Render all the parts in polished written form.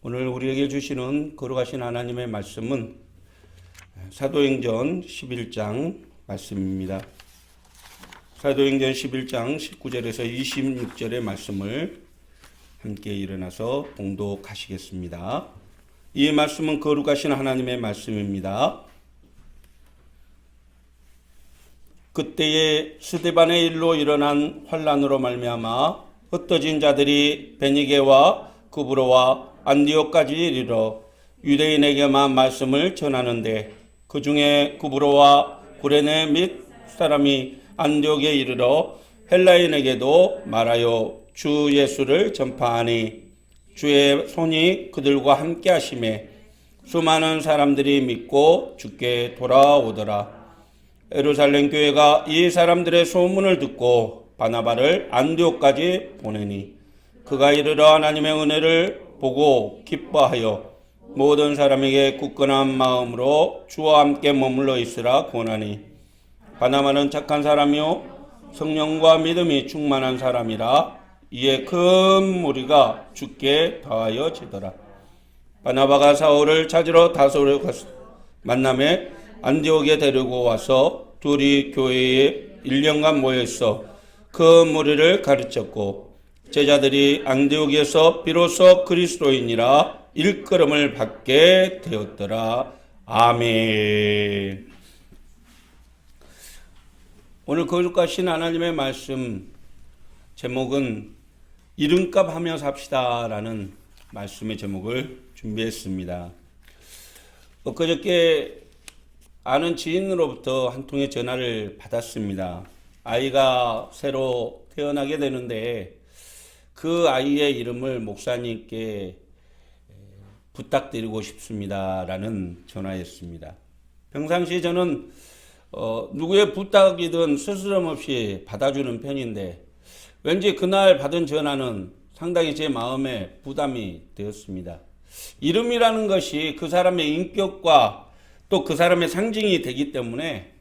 오늘 우리에게 주시는 거룩하신 하나님의 말씀은 사도행전 11장 말씀입니다. 사도행전 11장 19절에서 26절의 말씀을 함께 일어나서 봉독하시겠습니다. 이 말씀은 거룩하신 하나님의 말씀입니다. 그때에 스데반의 일로 일어난 환란으로 말미암아 흩어진 자들이 베니게와 구브로와 안디옥까지 이르러 유대인에게만 말씀을 전하는데 그 중에 구브로와 구레네 및 사람이 안디옥에 이르러 헬라인에게도 말하여 주 예수를 전파하니 주의 손이 그들과 함께 하심에 수많은 사람들이 믿고 주께 돌아오더라. 예루살렘 교회가 이 사람들의 소문을 듣고 바나바를 안디옥까지 보내니 그가 이르러 하나님의 은혜를 보고 기뻐하여 모든 사람에게 굳건한 마음으로 주와 함께 머물러 있으라 권하니 바나바는 착한 사람이요 성령과 믿음이 충만한 사람이라 이에 큰 무리가 주께 더하여지더라. 바나바가 사울을 찾으러 다소를 만남에 안디옥에 데리고 와서 둘이 교회에 1년간 모여있어 그 무리를 가르쳤고 제자들이 안디옥에서 비로소 그리스도인이라 일컬음을 받게 되었더라. 아멘. 오늘 거룩하신 하나님의 말씀 제목은 이름값 하며 삽시다 라는 말씀의 제목을 준비했습니다. 엊그저께 아는 지인으로부터 한 통의 전화를 받았습니다. 아이가 새로 태어나게 되는데 그 아이의 이름을 목사님께 부탁드리고 싶습니다 라는 전화였습니다. 평상시 저는 누구의 부탁이든 스스럼 없이 받아주는 편인데 왠지 그날 받은 전화는 상당히 제 마음에 부담이 되었습니다. 이름이라는 것이 그 사람의 인격과 또 그 사람의 상징이 되기 때문에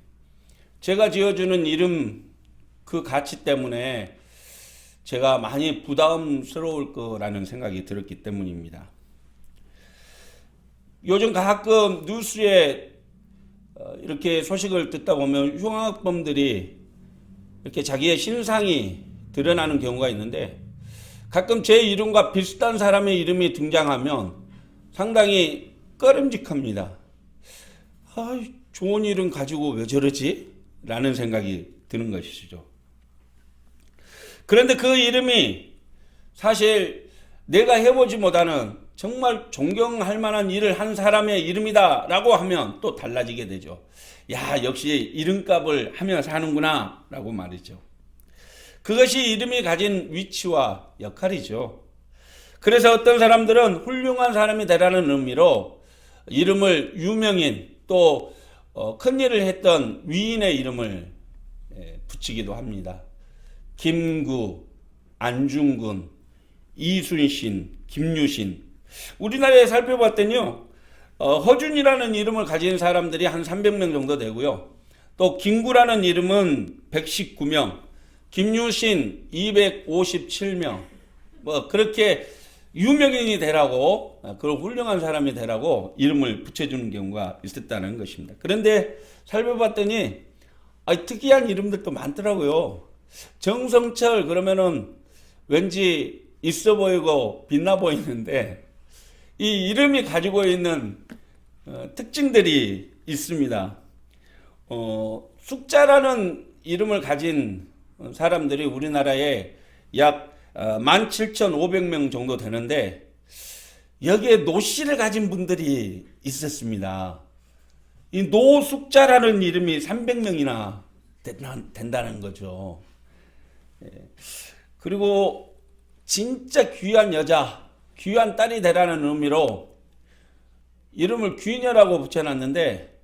제가 지어주는 이름 그 가치 때문에 제가 많이 부담스러울 거라는 생각이 들었기 때문입니다. 요즘 가끔 뉴스에 이렇게 소식을 듣다 보면 흉악범들이 이렇게 자기의 신상이 드러나는 경우가 있는데 가끔 제 이름과 비슷한 사람의 이름이 등장하면 상당히 꺼림직합니다. 좋은 이름 가지고 왜 저러지? 라는 생각이 드는 것이죠. 그런데 그 이름이 사실 내가 해보지 못하는 정말 존경할 만한 일을 한 사람의 이름이다 라고 하면 또 달라지게 되죠. 야, 역시 이름값을 하며 사는구나 라고 말이죠. 그것이 이름이 가진 위치와 역할이죠. 그래서 어떤 사람들은 훌륭한 사람이 되라는 의미로 이름을 유명인 또 큰 일을 했던 위인의 이름을 붙이기도 합니다. 김구, 안중근, 이순신, 김유신. 우리나라에 살펴봤더니요, 허준이라는 이름을 가진 사람들이 한 300명 정도 되고요. 또 김구라는 이름은 119명, 김유신 257명. 그렇게 유명인이 되라고, 그런 훌륭한 사람이 되라고 이름을 붙여주는 경우가 있었다는 것입니다. 그런데 살펴봤더니 특이한 이름들도 많더라고요. 정성철 그러면은 왠지 있어 보이고 빛나 보이는데 이 이름이 가지고 있는 특징들이 있습니다. 숙자라는 이름을 가진 사람들이 우리나라에 약 17,500명 정도 되는데 여기에 노씨를 가진 분들이 있었습니다. 이 노숙자라는 이름이 300명이나 된다는 거죠. 그리고 진짜 귀한 여자, 귀한 딸이 되라는 의미로 이름을 귀녀라고 붙여놨는데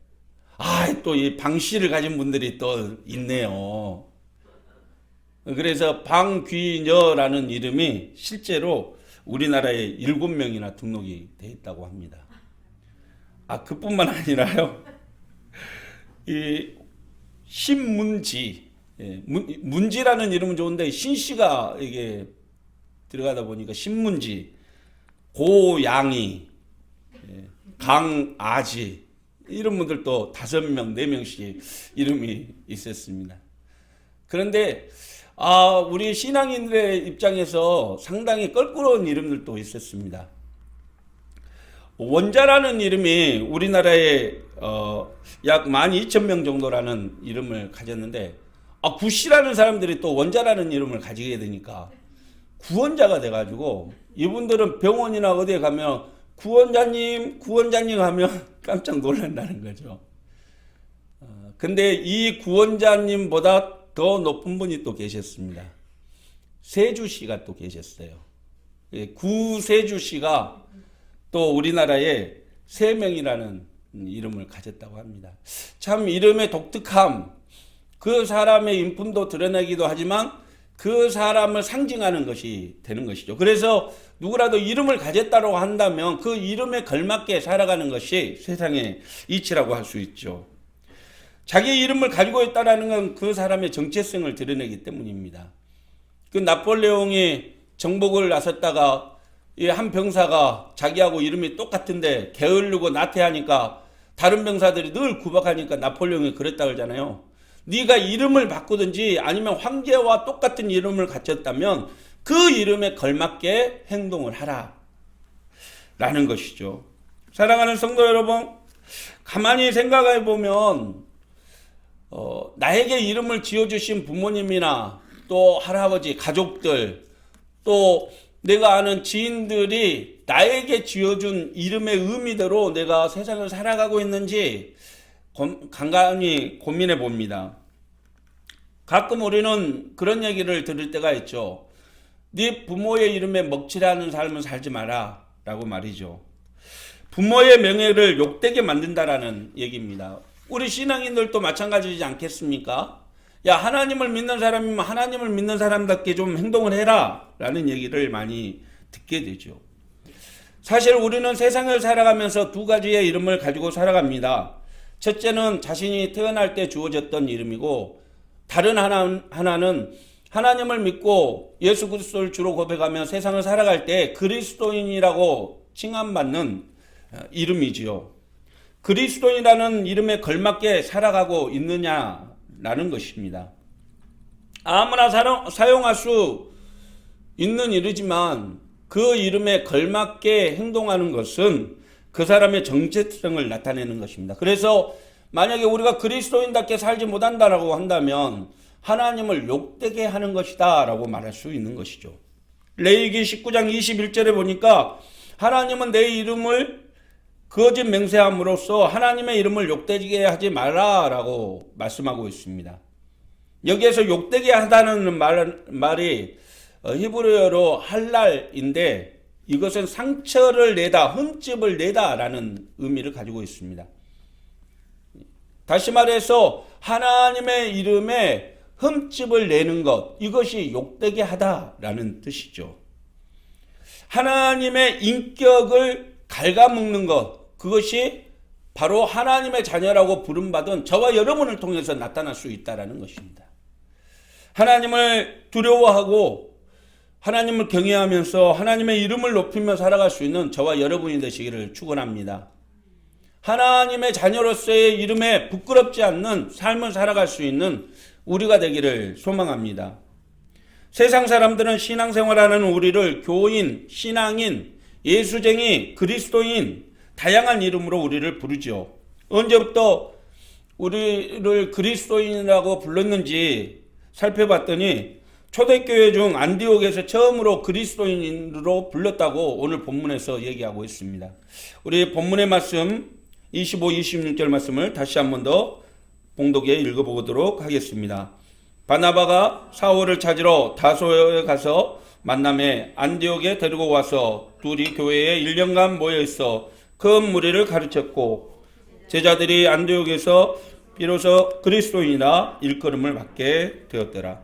또 이 방씨를 가진 분들이 또 있네요. 그래서 방귀녀라는 이름이 실제로 우리나라에 7명이나 등록이 되어 있다고 합니다. 그뿐만 아니라요. 이 신문지, 문지라는 이름은 좋은데 신씨가 이게 들어가다 보니까 신문지, 고양이, 강아지 이런 분들도 5명, 4명씩 이름이 있었습니다. 그런데 우리 신앙인들의 입장에서 상당히 껄끄러운 이름들도 있었습니다. 원자라는 이름이 우리나라에 약 12,000명 정도라는 이름을 가졌는데 구씨라는 사람들이 또 원자라는 이름을 가지게 되니까 구원자가 돼가지고 이분들은 병원이나 어디에 가면 구원자님 하면 깜짝 놀란다는 거죠. 근데 이 구원자님보다 더 높은 분이 또 계셨습니다. 세주씨가 또 계셨어요. 구세주씨가 또 우리나라에 세명이라는 이름을 가졌다고 합니다. 참 이름의 독특함, 그 사람의 인품도 드러내기도 하지만 그 사람을 상징하는 것이 되는 것이죠. 그래서 누구라도 이름을 가졌다고 한다면 그 이름에 걸맞게 살아가는 것이 세상의 이치라고 할 수 있죠. 자기 이름을 가지고 있다는 건 그 사람의 정체성을 드러내기 때문입니다. 그 나폴레옹이 정복을 나섰다가 한 병사가 자기하고 이름이 똑같은데 게으르고 나태하니까 다른 병사들이 늘 구박하니까 나폴레옹이 그랬다 그러잖아요. 네가 이름을 바꾸든지 아니면 황제와 똑같은 이름을 갖췄다면 그 이름에 걸맞게 행동을 하라 라는 것이죠. 사랑하는 성도 여러분, 가만히 생각해 보면 나에게 이름을 지어주신 부모님이나 또 할아버지, 가족들, 또 내가 아는 지인들이 나에게 지어준 이름의 의미대로 내가 세상을 살아가고 있는지 간간히 고민해 봅니다. 가끔 우리는 그런 얘기를 들을 때가 있죠. 네 부모의 이름에 먹칠하는 삶을 살지 마라 라고 말이죠. 부모의 명예를 욕되게 만든다라는 얘기입니다. 우리 신앙인들도 마찬가지지 않겠습니까? 야, 하나님을 믿는 사람이면 하나님을 믿는 사람답게 좀 행동을 해라 라는 얘기를 많이 듣게 되죠. 사실 우리는 세상을 살아가면서 2가지의 이름을 가지고 살아갑니다. 첫째는 자신이 태어날 때 주어졌던 이름이고, 다른 하나는 하나님을 믿고 예수 그리스도를 주로 고백하며 세상을 살아갈 때 그리스도인이라고 칭함받는 이름이지요. 그리스도인이라는 이름에 걸맞게 살아가고 있느냐라는 것입니다. 아무나 사용할 수 있는 이름이지만 그 이름에 걸맞게 행동하는 것은 그 사람의 정체성을 나타내는 것입니다. 그래서 만약에 우리가 그리스도인답게 살지 못한다라고 한다면 하나님을 욕되게 하는 것이다 라고 말할 수 있는 것이죠. 레위기 19장 21절에 보니까 하나님은 내 이름을 거짓 맹세함으로써 하나님의 이름을 욕되게 하지 마라 라고 말씀하고 있습니다. 여기에서 욕되게 하다는 말이 히브리어로 할랄인데 이것은 상처를 내다, 흠집을 내다 라는 의미를 가지고 있습니다. 다시 말해서 하나님의 이름에 흠집을 내는 것, 이것이 욕되게 하다라는 뜻이죠. 하나님의 인격을 갉아먹는 것, 그것이 바로 하나님의 자녀라고 부름받은 저와 여러분을 통해서 나타날 수 있다는 것입니다. 하나님을 두려워하고 하나님을 경외하면서 하나님의 이름을 높이며 살아갈 수 있는 저와 여러분이 되시기를 축원합니다. 하나님의 자녀로서의 이름에 부끄럽지 않는 삶을 살아갈 수 있는 우리가 되기를 소망합니다. 세상 사람들은 신앙생활하는 우리를 교인, 신앙인, 예수쟁이, 그리스도인 다양한 이름으로 우리를 부르죠. 언제부터 우리를 그리스도인이라고 불렀는지 살펴봤더니 초대교회 중 안디옥에서 처음으로 그리스도인으로 불렀다고 오늘 본문에서 얘기하고 있습니다. 우리 본문의 말씀 25, 26절 말씀을 다시 한 번 더 봉독에 읽어보도록 하겠습니다. 바나바가 사울을 찾으러 다소에 가서 만남에 안디옥에 데리고 와서 둘이 교회에 1년간 모여있어 그 무리를 가르쳤고 제자들이 안디옥에서 비로소 그리스도인이라 일컬음을 받게 되었더라.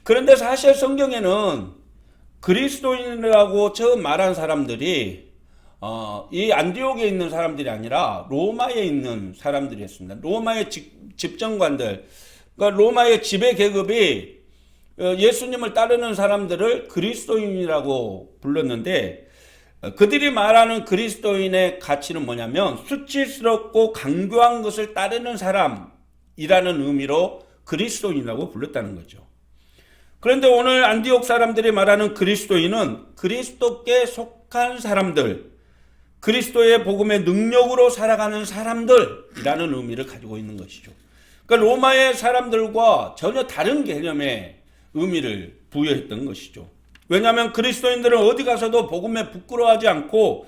그런데 사실 성경에는 그리스도인이라고 처음 말한 사람들이 이 안디옥에 있는 사람들이 아니라 로마에 있는 사람들이었습니다. 로마의 집정관들, 그러니까 로마의 지배 계급이 예수님을 따르는 사람들을 그리스도인이라고 불렀는데 그들이 말하는 그리스도인의 가치는 뭐냐면 수치스럽고 강교한 것을 따르는 사람이라는 의미로 그리스도인이라고 불렀다는 거죠. 그런데 오늘 안디옥 사람들이 말하는 그리스도인은 그리스도께 속한 사람들, 그리스도의 복음의 능력으로 살아가는 사람들이라는 의미를 가지고 있는 것이죠. 그러니까 로마의 사람들과 전혀 다른 개념의 의미를 부여했던 것이죠. 왜냐하면 그리스도인들은 어디 가서도 복음에 부끄러워하지 않고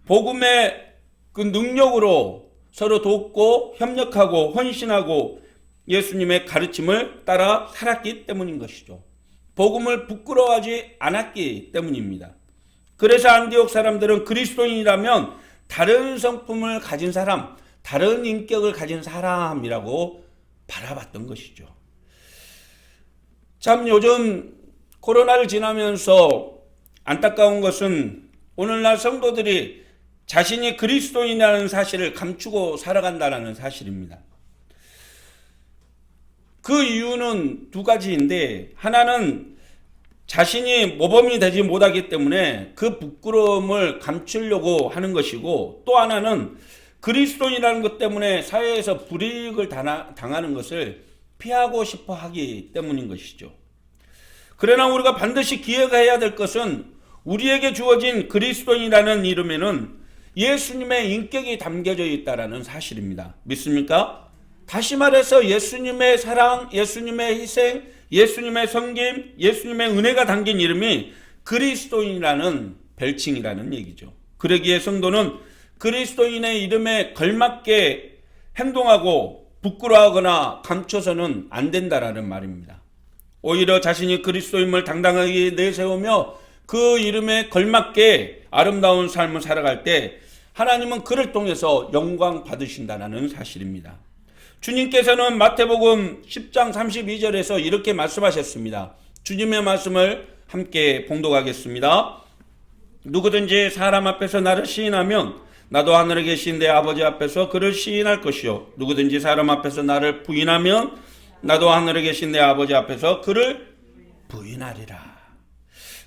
복음의 그 능력으로 서로 돕고 협력하고 헌신하고 예수님의 가르침을 따라 살았기 때문인 것이죠. 복음을 부끄러워하지 않았기 때문입니다. 그래서 안디옥 사람들은 그리스도인이라면 다른 성품을 가진 사람, 다른 인격을 가진 사람이라고 바라봤던 것이죠. 참 요즘 코로나를 지나면서 안타까운 것은 오늘날 성도들이 자신이 그리스도인이라는 사실을 감추고 살아간다는 사실입니다. 그 이유는 두 가지인데 하나는 자신이 모범이 되지 못하기 때문에 그 부끄러움을 감추려고 하는 것이고 또 하나는 그리스도인이라는 것 때문에 사회에서 불이익을 당하는 것을 피하고 싶어 하기 때문인 것이죠. 그러나 우리가 반드시 기억해야 될 것은 우리에게 주어진 그리스도인이라는 이름에는 예수님의 인격이 담겨져 있다는 사실입니다. 믿습니까? 다시 말해서 예수님의 사랑, 예수님의 희생, 예수님의 섬김, 예수님의 은혜가 담긴 이름이 그리스도인이라는 별칭이라는 얘기죠. 그러기에 성도는 그리스도인의 이름에 걸맞게 행동하고 부끄러워하거나 감춰서는 안 된다라는 말입니다. 오히려 자신이 그리스도임을 당당하게 내세우며 그 이름에 걸맞게 아름다운 삶을 살아갈 때 하나님은 그를 통해서 영광 받으신다는 사실입니다. 주님께서는 마태복음 10장 32절에서 이렇게 말씀하셨습니다. 주님의 말씀을 함께 봉독하겠습니다. 누구든지 사람 앞에서 나를 시인하면 나도 하늘에 계신 내 아버지 앞에서 그를 시인할 것이요 누구든지 사람 앞에서 나를 부인하면 나도 하늘에 계신 내 아버지 앞에서 그를 부인하리라.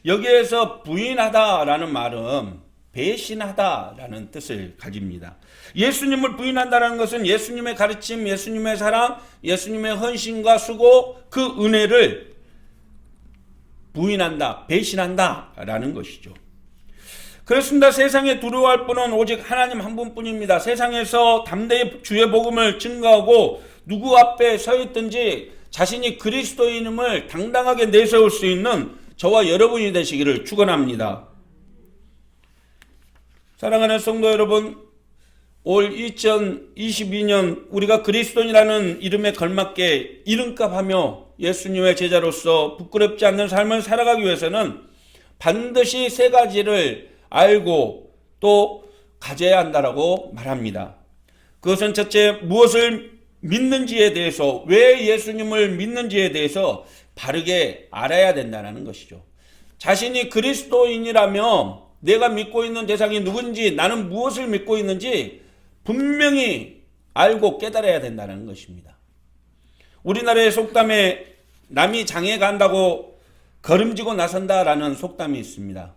여기에서 부인하다라는 말은 배신하다라는 뜻을 가집니다. 예수님을 부인한다는 것은 예수님의 가르침, 예수님의 사랑, 예수님의 헌신과 수고, 그 은혜를 부인한다, 배신한다라는 것이죠. 그렇습니다. 세상에 두려워할 분은 오직 하나님 한 분뿐입니다. 세상에서 담대히 주의 복음을 증거하고 누구 앞에 서 있든지 자신이 그리스도인임을 당당하게 내세울 수 있는 저와 여러분이 되시기를 축원합니다. 사랑하는 성도 여러분, 올 2022년 우리가 그리스도인이라는 이름에 걸맞게 이름값하며 예수님의 제자로서 부끄럽지 않는 삶을 살아가기 위해서는 반드시 세 가지를 알고 또 가져야 한다라고 말합니다. 그것은 첫째, 무엇을 믿는지에 대해서, 왜 예수님을 믿는지에 대해서 바르게 알아야 된다는 것이죠. 자신이 그리스도인이라며 내가 믿고 있는 대상이 누군지, 나는 무엇을 믿고 있는지 분명히 알고 깨달아야 된다는 것입니다. 우리나라의 속담에 남이 장에 간다고 걸음지고 나선다라는 속담이 있습니다.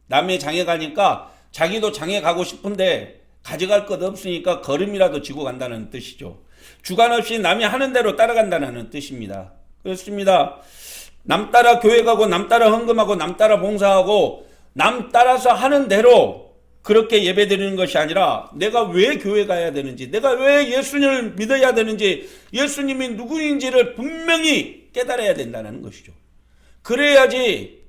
남의 장에 가니까 자기도 장에 가고 싶은데 가져갈 것 없으니까 걸음이라도 지고 간다는 뜻이죠. 주관 없이 남이 하는 대로 따라간다는 뜻입니다. 그렇습니다. 남 따라 교회 가고 남 따라 헌금하고 남 따라 봉사하고 남 따라서 하는 대로 그렇게 예배 드리는 것이 아니라 내가 왜 교회 가야 되는지, 내가 왜 예수님을 믿어야 되는지, 예수님이 누구인지를 분명히 깨달아야 된다는 것이죠. 그래야지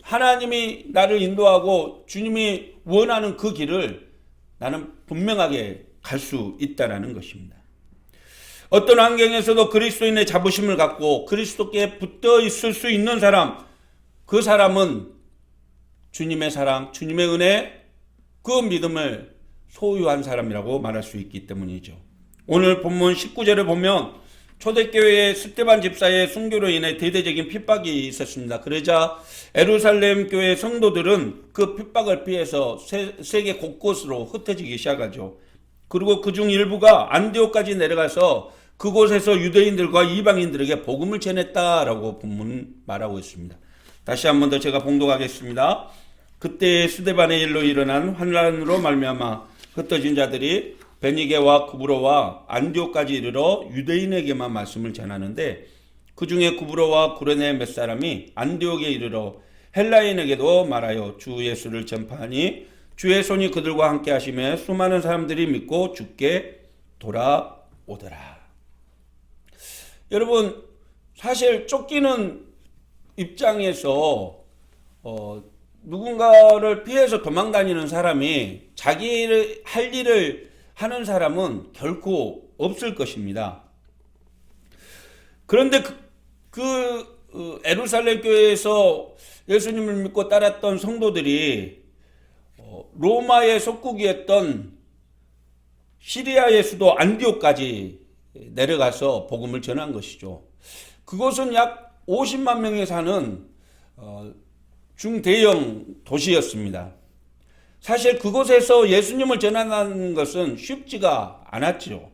하나님이 나를 인도하고 주님이 원하는 그 길을 나는 분명하게 갈 수 있다는 것입니다. 어떤 환경에서도 그리스도인의 자부심을 갖고 그리스도께 붙어 있을 수 있는 사람, 그 사람은 주님의 사랑, 주님의 은혜, 그 믿음을 소유한 사람이라고 말할 수 있기 때문이죠. 오늘 본문 19절에 보면 초대교회의 스데반 집사의 순교로 인해 대대적인 핍박이 있었습니다. 그러자 예루살렘 교회 성도들은 그 핍박을 피해서 세계 곳곳으로 흩어지기 시작하죠. 그리고 그중 일부가 안디옥까지 내려가서 그곳에서 유대인들과 이방인들에게 복음을 전했다라고 본문 말하고 있습니다. 다시 한 번 더 제가 봉독하겠습니다. 그때 스데반의 일로 일어난 환란으로 말미암아 흩어진 자들이 베니게와 구브로와 안디옥까지 이르러 유대인에게만 말씀을 전하는데 그 중에 구브로와 구레네 몇 사람이 안디옥에 이르러 헬라인에게도 말하여 주 예수를 전파하니 주의 손이 그들과 함께 하심에 수많은 사람들이 믿고 주께 돌아오더라. 여러분, 사실 쫓기는 입장에서 누군가를 피해서 도망다니는 사람이 자기 할 일을 하는 사람은 결코 없을 것입니다. 그런데 에루살렘 교회에서 예수님을 믿고 따랐던 성도들이 로마의 속국이었던 시리아의 수도 안디옥까지 내려가서 복음을 전한 것이죠. 그곳은 약 50만 명이 사는 중대형 도시였습니다. 사실 그곳에서 예수님을 전하는 것은 쉽지가 않았죠.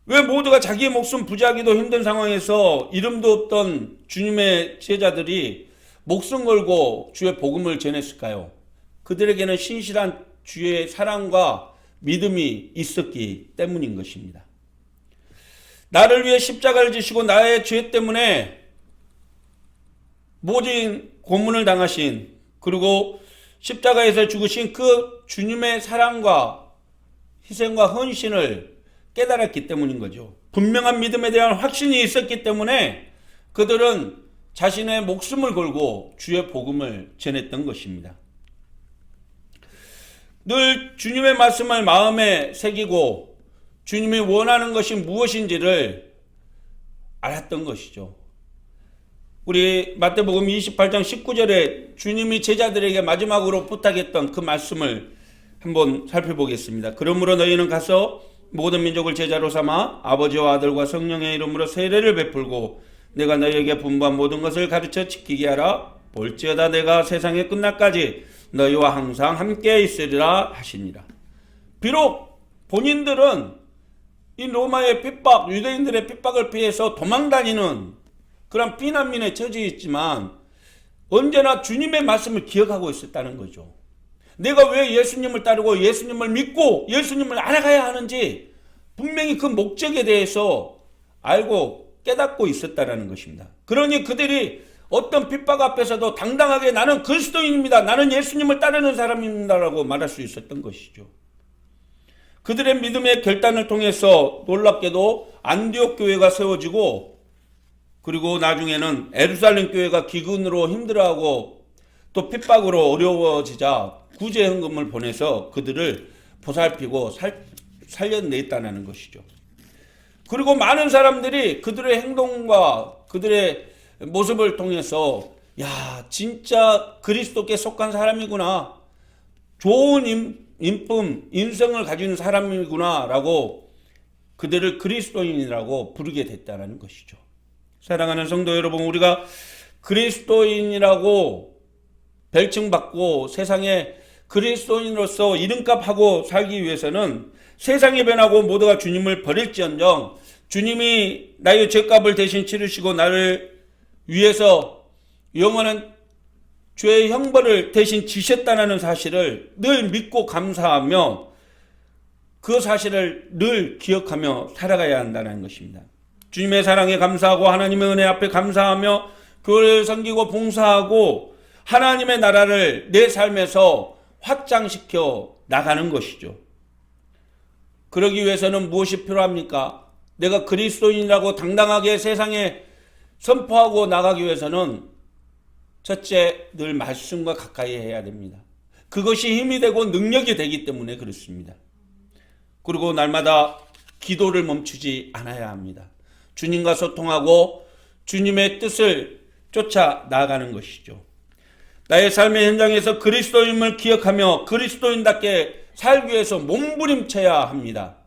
왜 모두가 자기의 목숨 부지하기도 힘든 상황에서 이름도 없던 주님의 제자들이 목숨 걸고 주의 복음을 전했을까요? 그들에게는 신실한 주의 사랑과 믿음이 있었기 때문인 것입니다. 나를 위해 십자가를 지시고 나의 죄 때문에 모진 고문을 당하신, 그리고 십자가에서 죽으신 그 주님의 사랑과 희생과 헌신을 깨달았기 때문인 거죠. 분명한 믿음에 대한 확신이 있었기 때문에 그들은 자신의 목숨을 걸고 주의 복음을 전했던 것입니다. 늘 주님의 말씀을 마음에 새기고 주님이 원하는 것이 무엇인지를 알았던 것이죠. 우리 마태복음 28장 19절에 주님이 제자들에게 마지막으로 부탁했던 그 말씀을 한번 살펴보겠습니다. 그러므로 너희는 가서 모든 민족을 제자로 삼아 아버지와 아들과 성령의 이름으로 세례를 베풀고 내가 너희에게 분부한 모든 것을 가르쳐 지키게 하라. 볼지어다 내가 세상의 끝날까지 너희와 항상 함께 있으리라 하시니라. 비록 본인들은 이 로마의 핍박, 유대인들의 핍박을 피해서 도망다니는 그런 피난민에 처해 있지만 언제나 주님의 말씀을 기억하고 있었다는 거죠. 내가 왜 예수님을 따르고 예수님을 믿고 예수님을 알아가야 하는지 분명히 그 목적에 대해서 알고 깨닫고 있었다는 것입니다. 그러니 그들이 어떤 핍박 앞에서도 당당하게 나는 그리스도인입니다. 나는 예수님을 따르는 사람입니다라고 말할 수 있었던 것이죠. 그들의 믿음의 결단을 통해서 놀랍게도 안디옥 교회가 세워지고 그리고 나중에는 예루살렘 교회가 기근으로 힘들어하고 또 핍박으로 어려워지자 구제 헌금을 보내서 그들을 보살피고 살려냈다는 것이죠. 그리고 많은 사람들이 그들의 행동과 그들의 모습을 통해서 야, 진짜 그리스도께 속한 사람이구나. 좋은 인품, 인성을 가진 사람이구나 라고 그들을 그리스도인이라고 부르게 됐다는 것이죠. 사랑하는 성도 여러분, 우리가 그리스도인이라고 별칭받고 세상에 그리스도인으로서 이름값하고 살기 위해서는 세상이 변하고 모두가 주님을 버릴지언정 주님이 나의 죄값을 대신 치르시고 나를 위해서 영원한 죄의 형벌을 대신 지셨다는 사실을 늘 믿고 감사하며 그 사실을 늘 기억하며 살아가야 한다는 것입니다. 주님의 사랑에 감사하고 하나님의 은혜 앞에 감사하며 교회를 섬기고 봉사하고 하나님의 나라를 내 삶에서 확장시켜 나가는 것이죠. 그러기 위해서는 무엇이 필요합니까? 내가 그리스도인이라고 당당하게 세상에 선포하고 나가기 위해서는 첫째, 늘 말씀과 가까이 해야 됩니다. 그것이 힘이 되고 능력이 되기 때문에 그렇습니다. 그리고 날마다 기도를 멈추지 않아야 합니다. 주님과 소통하고 주님의 뜻을 쫓아 나아가는 것이죠. 나의 삶의 현장에서 그리스도인을 기억하며 그리스도인답게 살기 위해서 몸부림쳐야 합니다.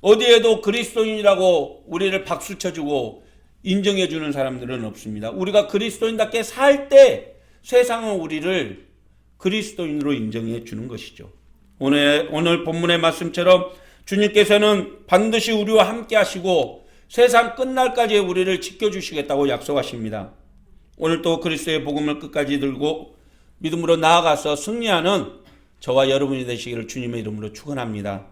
어디에도 그리스도인이라고 우리를 박수 쳐주고 인정해주는 사람들은 없습니다. 우리가 그리스도인답게 살 때 세상은 우리를 그리스도인으로 인정해 주는 것이죠. 오늘 본문의 말씀처럼 주님께서는 반드시 우리와 함께 하시고 세상 끝날까지 우리를 지켜주시겠다고 약속하십니다. 오늘 또 그리스도의 복음을 끝까지 들고 믿음으로 나아가서 승리하는 저와 여러분이 되시기를 주님의 이름으로 축원합니다.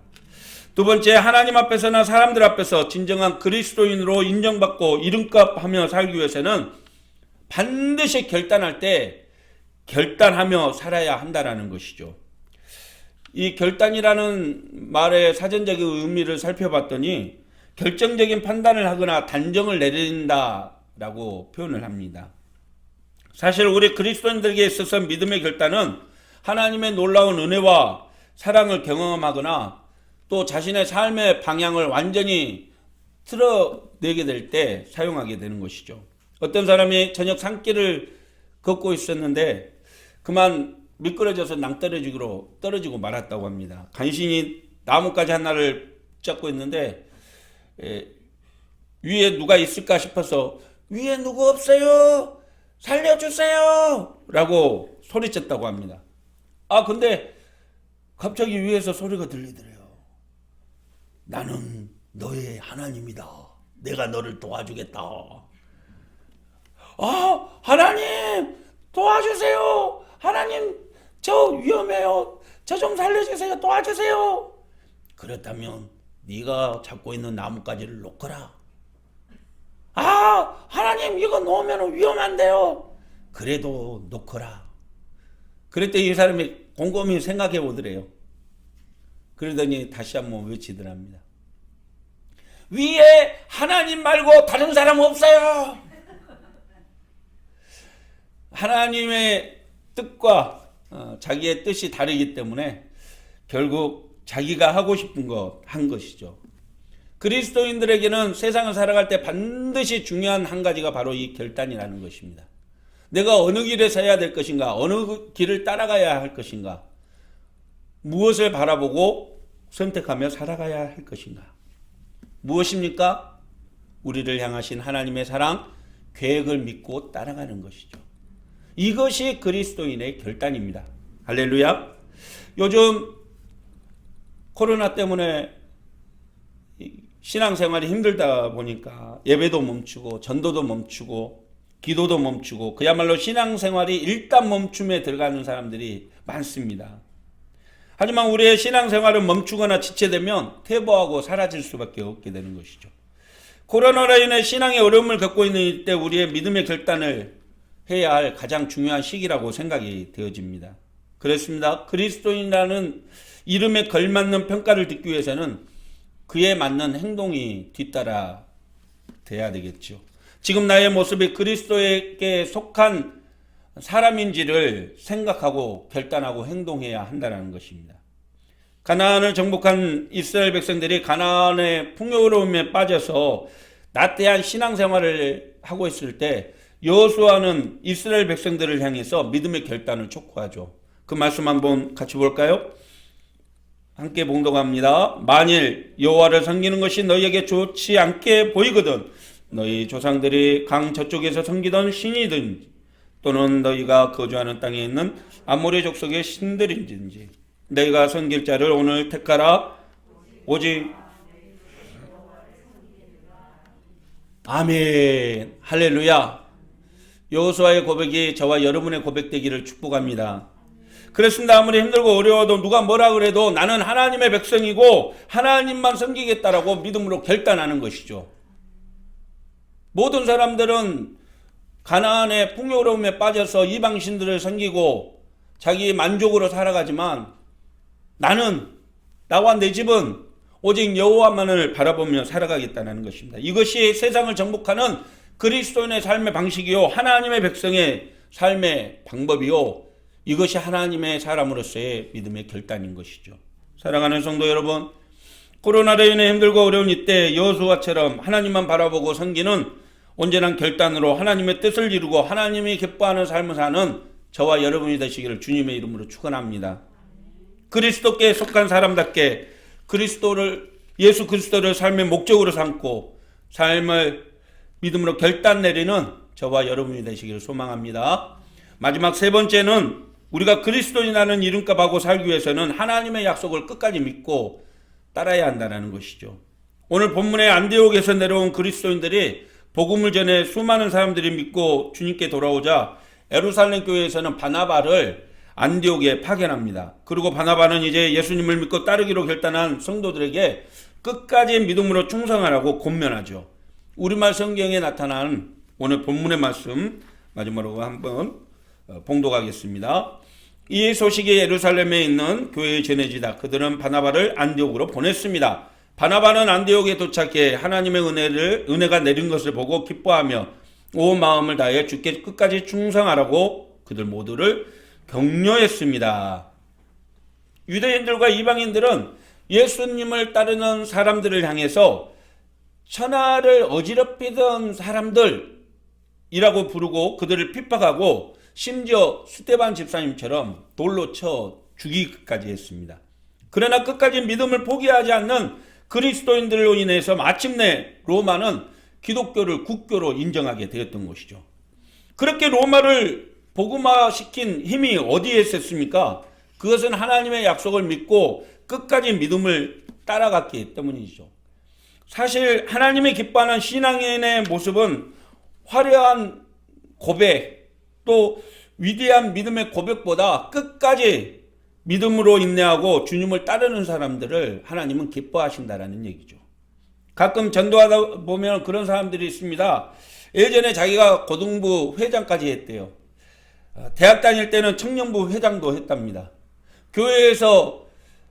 두 번째, 하나님 앞에서나 사람들 앞에서 진정한 그리스도인으로 인정받고 이름값하며 살기 위해서는 반드시 결단할 때 결단하며 살아야 한다는 것이죠. 이 결단이라는 말의 사전적인 의미를 살펴봤더니 결정적인 판단을 하거나 단정을 내린다라고 표현을 합니다. 사실 우리 그리스도인들에게 있어서 믿음의 결단은 하나님의 놀라운 은혜와 사랑을 경험하거나 또 자신의 삶의 방향을 완전히 틀어내게 될 때 사용하게 되는 것이죠. 어떤 사람이 저녁 산길을 걷고 있었는데 그만 미끄러져서 낭떠러지기로 떨어지고 말았다고 합니다. 간신히 나뭇가지 하나를 잡고 있는데 위에 누가 있을까 싶어서 위에 누구 없어요? 살려주세요! 라고 소리쳤다고 합니다. 근데 갑자기 위에서 소리가 들리더래요. 나는 너의 하나님이다. 내가 너를 도와주겠다. 하나님 도와주세요. 하나님 저 위험해요. 저 좀 살려주세요. 도와주세요. 그렇다면 네가 잡고 있는 나뭇가지를 놓거라. 하나님 이거 놓으면 위험한데요. 그래도 놓거라. 그랬더니 이 사람이 곰곰이 생각해 보더래요. 그러더니 다시 한번 외치더랍니다. 위에 하나님 말고 다른 사람 없어요. 하나님의 뜻과 자기의 뜻이 다르기 때문에 결국 자기가 하고 싶은 것 한 것이죠. 그리스도인들에게는 세상을 살아갈 때 반드시 중요한 한 가지가 바로 이 결단이라는 것입니다. 내가 어느 길에 서야 될 것인가, 어느 길을 따라가야 할 것인가, 무엇을 바라보고 선택하며 살아가야 할 것인가. 무엇입니까? 우리를 향하신 하나님의 사랑, 계획을 믿고 따라가는 것이죠. 이것이 그리스도인의 결단입니다. 할렐루야. 요즘 코로나 때문에 신앙생활이 힘들다 보니까 예배도 멈추고 전도도 멈추고 기도도 멈추고 그야말로 신앙생활이 일단 멈춤에 들어가는 사람들이 많습니다. 하지만 우리의 신앙생활은 멈추거나 지체되면 퇴보하고 사라질 수밖에 없게 되는 것이죠. 코로나로 인해 신앙의 어려움을 겪고 있는 이때 우리의 믿음의 결단을 해야 할 가장 중요한 시기라고 생각이 되어집니다. 그렇습니다. 그리스도인이라는 이름에 걸맞는 평가를 듣기 위해서는 그에 맞는 행동이 뒤따라 돼야 되겠죠. 지금 나의 모습이 그리스도에게 속한 사람인지를 생각하고 결단하고 행동해야 한다는 것입니다. 가나안을 정복한 이스라엘 백성들이 가나안의 풍요로움에 빠져서 나태한 신앙생활을 하고 있을 때 여호수아는 이스라엘 백성들을 향해서 믿음의 결단을 촉구하죠. 그 말씀 한번 같이 볼까요? 함께 봉독합니다. 만일 여호와를 섬기는 것이 너희에게 좋지 않게 보이거든 너희 조상들이 강 저쪽에서 섬기던 신이든지 또는 너희가 거주하는 땅에 있는 아모리 족속의 신들인지 너희가 섬길 자를 오늘 택하라. 오직 아멘. 할렐루야. 여호수아의 고백이 저와 여러분의 고백되기를 축복합니다. 그렇습니다. 아무리 힘들고 어려워도 누가 뭐라 그래도 나는 하나님의 백성이고 하나님만 섬기겠다라고 믿음으로 결단하는 것이죠. 모든 사람들은 가나안의 풍요로움에 빠져서 이방신들을 섬기고 자기 만족으로 살아가지만 나는, 나와 내 집은 오직 여호와만을 바라보며 살아가겠다는 것입니다. 이것이 세상을 정복하는 그리스도인의 삶의 방식이요, 하나님의 백성의 삶의 방법이요, 이것이 하나님의 사람으로서의 믿음의 결단인 것이죠. 사랑하는 성도 여러분, 코로나로 인해 힘들고 어려운 이때 여호수아처럼 하나님만 바라보고 섬기는 온전한 결단으로 하나님의 뜻을 이루고 하나님이 기뻐하는 삶을 사는 저와 여러분이 되시기를 주님의 이름으로 축원합니다. 그리스도께 속한 사람답게 예수 그리스도를 삶의 목적으로 삼고 삶을 믿음으로 결단 내리는 저와 여러분이 되시기를 소망합니다. 마지막 세 번째는 우리가 그리스도인이라는 이름값하고 살기 위해서는 하나님의 약속을 끝까지 믿고 따라야 한다는 것이죠. 오늘 본문의 안디옥에서 내려온 그리스도인들이 복음을 전해 수많은 사람들이 믿고 주님께 돌아오자 예루살렘 교회에서는 바나바를 안디옥에 파견합니다. 그리고 바나바는 이제 예수님을 믿고 따르기로 결단한 성도들에게 끝까지 믿음으로 충성하라고 권면하죠. 우리말 성경에 나타난 오늘 본문의 말씀 마지막으로 한번 봉독하겠습니다. 이 소식이 예루살렘에 있는 교회에 전해지다 그들은 바나바를 안디옥으로 보냈습니다. 바나바는 안디옥에 도착해 하나님의 은혜가 내린 것을 보고 기뻐하며 온 마음을 다해 주께 끝까지 충성하라고 그들 모두를 격려했습니다. 유대인들과 이방인들은 예수님을 따르는 사람들을 향해서 천하를 어지럽히던 사람들이라고 부르고 그들을 핍박하고 심지어 스데반 집사님처럼 돌로 쳐 죽이기까지 했습니다. 그러나 끝까지 믿음을 포기하지 않는 그리스도인들로 인해서 마침내 로마는 기독교를 국교로 인정하게 되었던 것이죠. 그렇게 로마를 복음화시킨 힘이 어디에 있었습니까? 그것은 하나님의 약속을 믿고 끝까지 믿음을 따라갔기 때문이죠. 사실 하나님이 기뻐하는 신앙인의 모습은 화려한 고백 또 위대한 믿음의 고백보다 끝까지 믿음으로 인내하고 주님을 따르는 사람들을 하나님은 기뻐하신다라는 얘기죠. 가끔 전도하다 보면 그런 사람들이 있습니다. 예전에 자기가 고등부 회장까지 했대요. 대학 다닐 때는 청년부 회장도 했답니다. 교회에서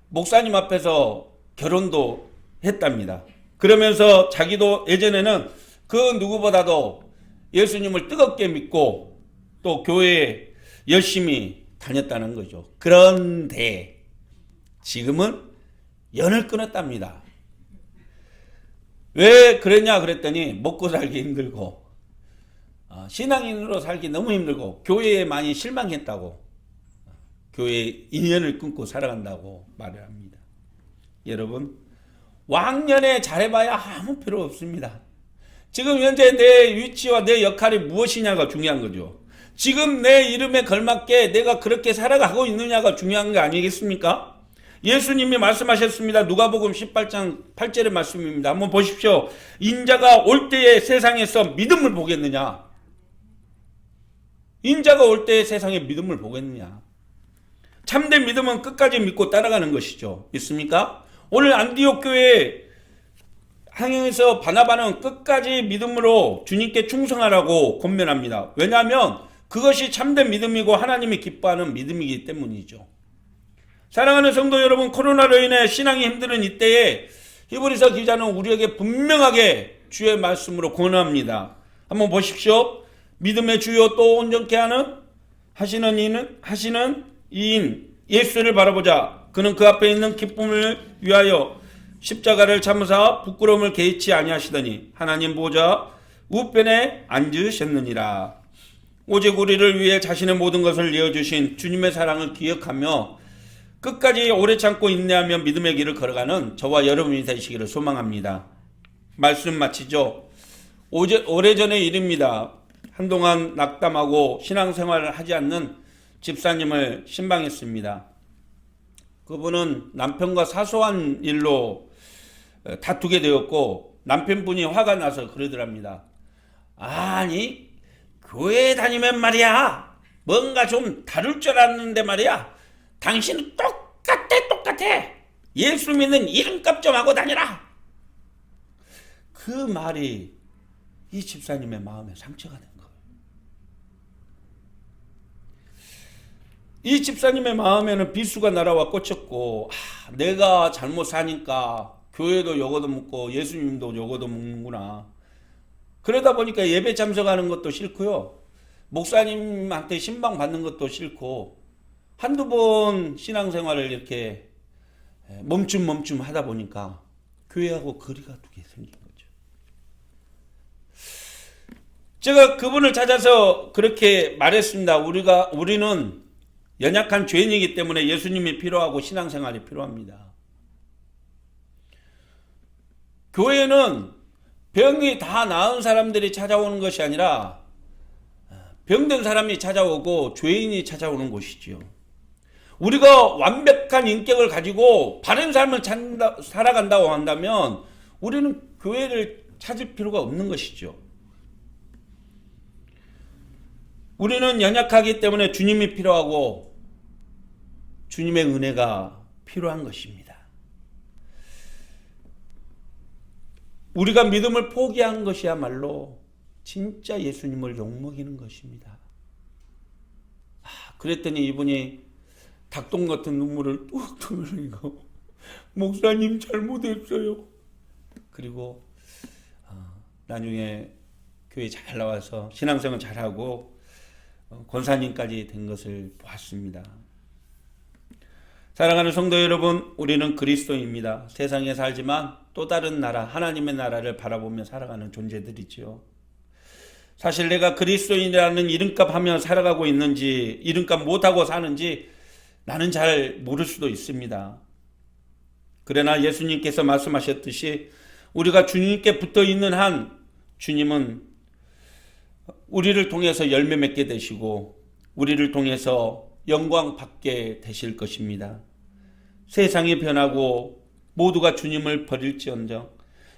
목사님 앞에서 결혼도 했답니다. 그러면서 자기도 예전에는 그 누구보다도 예수님을 뜨겁게 믿고 또 교회에 열심히 다녔다는 거죠. 그런데 지금은 연을 끊었답니다. 왜 그랬냐 그랬더니 먹고 살기 힘들고 신앙인으로 살기 너무 힘들고 교회에 많이 실망했다고 교회에 인연을 끊고 살아간다고 말을 합니다. 여러분 왕년에 잘해봐야 아무 필요 없습니다. 지금 현재 내 위치와 내 역할이 무엇이냐가 중요한 거죠. 지금 내 이름에 걸맞게 내가 그렇게 살아가고 있느냐가 중요한 게 아니겠습니까? 예수님이 말씀하셨습니다. 누가복음 18장 8절의 말씀입니다. 한번 보십시오. 인자가 올 때에 세상에서 믿음을 보겠느냐? 인자가 올 때에 세상에 믿음을 보겠느냐? 참된 믿음은 끝까지 믿고 따라가는 것이죠. 있습니까? 오늘 안디옥 교회 항해에서 바나바는 끝까지 믿음으로 주님께 충성하라고 권면합니다. 왜냐하면 그것이 참된 믿음이고 하나님이 기뻐하는 믿음이기 때문이죠. 사랑하는 성도 여러분, 코로나로 인해 신앙이 힘든 이때에 히브리서 기자는 우리에게 분명하게 주의 말씀으로 권합니다. 한번 보십시오. 믿음의 주요 또 온전케 하시는 이인 예수를 바라보자. 그는 그 앞에 있는 기쁨을 위하여 십자가를 참으사 부끄러움을 개의치 아니하시더니 하나님 보좌 우편에 앉으셨느니라. 오직 우리를 위해 자신의 모든 것을 내어주신 주님의 사랑을 기억하며 끝까지 오래 참고 인내하며 믿음의 길을 걸어가는 저와 여러분이 되시기를 소망합니다. 말씀 마치죠. 오래전의 일입니다. 한동안 낙담하고 신앙생활을 하지 않는 집사님을 신방했습니다. 그분은 남편과 사소한 일로 다투게 되었고 남편분이 화가 나서 그러더랍니다. 아니 교회 다니면 말이야 뭔가 좀 다를 줄 알았는데 말이야 당신은 똑같아 예수 믿는 이름값 좀 하고 다니라. 그 말이 이 집사님의 마음에 상처가 된 거예요. 이 집사님의 마음에는 비수가 날아와 꽂혔고 내가 잘못 사니까 교회도 요거도 묻고 예수님도 요거도 묻는구나. 그러다 보니까 예배 참석하는 것도 싫고요. 목사님한테 신방 받는 것도 싫고 한두 번 신앙생활을 이렇게 멈춤 하다 보니까 교회하고 거리가 두게 생긴 거죠. 제가 그분을 찾아서 그렇게 말했습니다. 우리는 연약한 죄인이기 때문에 예수님이 필요하고 신앙생활이 필요합니다. 교회는 병이 다 나은 사람들이 찾아오는 것이 아니라 병든 사람이 찾아오고 죄인이 찾아오는 곳이지요. 우리가 완벽한 인격을 가지고 바른 삶을 살아간다고 한다면 우리는 교회를 찾을 필요가 없는 것이죠. 우리는 연약하기 때문에 주님이 필요하고 주님의 은혜가 필요한 것입니다. 우리가 믿음을 포기한 것이야말로 진짜 예수님을 욕먹이는 것입니다. 그랬더니 이분이 닭똥 같은 눈물을 뚝뚝 흘리고 목사님 잘못했어요. 그리고 나중에 교회 잘 나와서 신앙생활 잘하고 권사님까지 된 것을 보았습니다. 사랑하는 성도 여러분, 우리는 그리스도입니다. 세상에 살지만 또 다른 나라, 하나님의 나라를 바라보며 살아가는 존재들이지요. 사실 내가 그리스도인이라는 이름값 하며 살아가고 있는지, 이름값 못하고 사는지 나는 잘 모를 수도 있습니다. 그러나 예수님께서 말씀하셨듯이 우리가 주님께 붙어 있는 한 주님은 우리를 통해서 열매 맺게 되시고 우리를 통해서 영광 받게 되실 것입니다. 세상이 변하고 모두가 주님을 버릴지언정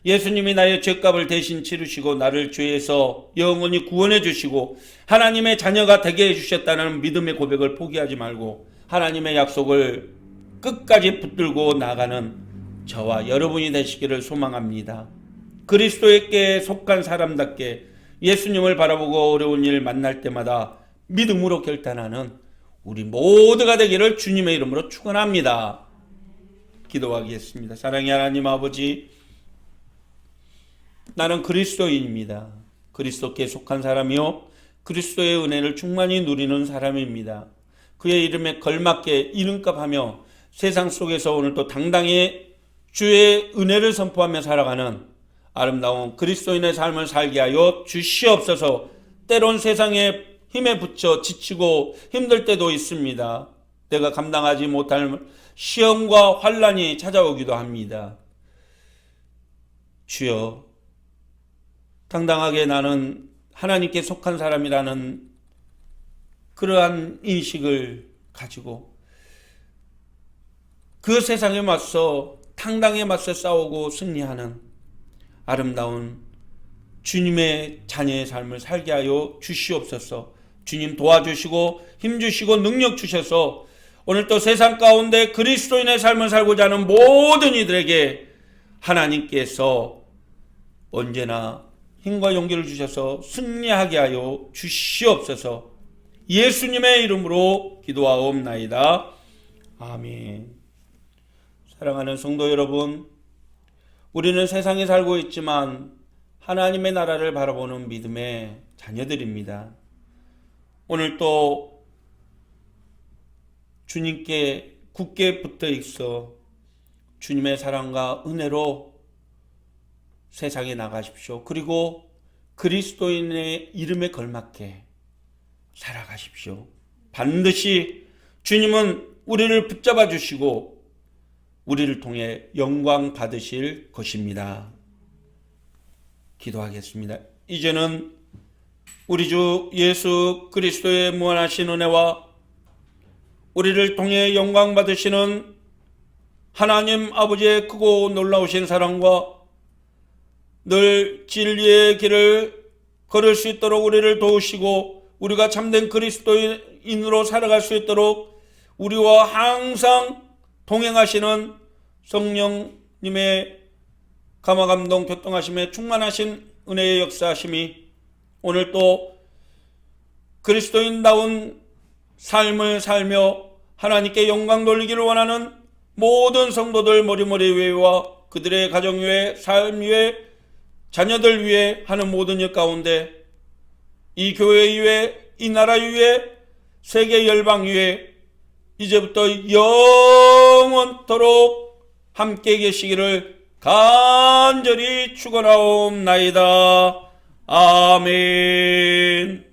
예수님이 나의 죄값을 대신 치르시고 나를 죄에서 영원히 구원해 주시고 하나님의 자녀가 되게 해주셨다는 믿음의 고백을 포기하지 말고 하나님의 약속을 끝까지 붙들고 나가는 저와 여러분이 되시기를 소망합니다. 그리스도에게 속한 사람답게 예수님을 바라보고 어려운 일 만날 때마다 믿음으로 결단하는 우리 모두가 되기를 주님의 이름으로 축원합니다. 기도하겠습니다. 사랑의 하나님 아버지, 나는 그리스도인입니다. 그리스도께 속한 사람이요 그리스도의 은혜를 충만히 누리는 사람입니다. 그의 이름에 걸맞게 이름값하며 세상 속에서 오늘도 당당히 주의 은혜를 선포하며 살아가는 아름다운 그리스도인의 삶을 살게 하여 주시옵소서. 때론 세상에 힘에 부쳐 지치고 힘들 때도 있습니다. 내가 감당하지 못할 시험과 환난이 찾아오기도 합니다. 주여, 당당하게 나는 하나님께 속한 사람이라는 그러한 인식을 가지고 그 세상에 맞서 당당히 맞서 싸우고 승리하는 아름다운 주님의 자녀의 삶을 살게 하여 주시옵소서. 주님 도와주시고 힘주시고 능력 주셔서 오늘 또 세상 가운데 그리스도인의 삶을 살고자 하는 모든 이들에게 하나님께서 언제나 힘과 용기를 주셔서 승리하게 하여 주시옵소서. 예수님의 이름으로 기도하옵나이다. 아멘. 사랑하는 성도 여러분, 우리는 세상에 살고 있지만 하나님의 나라를 바라보는 믿음의 자녀들입니다. 오늘 또 주님께 굳게 붙어 있어 주님의 사랑과 은혜로 세상에 나가십시오. 그리고 그리스도인의 이름에 걸맞게 살아가십시오. 반드시 주님은 우리를 붙잡아 주시고 우리를 통해 영광 받으실 것입니다. 기도하겠습니다. 이제는 우리 주 예수 그리스도의 무한하신 은혜와 우리를 통해 영광 받으시는 하나님 아버지의 크고 놀라우신 사랑과 늘 진리의 길을 걸을 수 있도록 우리를 도우시고 우리가 참된 그리스도인으로 살아갈 수 있도록 우리와 항상 동행하시는 성령님의 감화감동 교통하심에 충만하신 은혜의 역사하심이 오늘 또 그리스도인다운 삶을 살며 하나님께 영광 돌리기를 원하는 모든 성도들 머리머리 위에와 그들의 가정 위에 삶 위에 자녀들 위에 하는 모든 일 가운데 이 교회 위에 이 나라 위에 세계 열방 위에 이제부터 영원토록 함께 계시기를 간절히 축원하옵나이다. 아멘.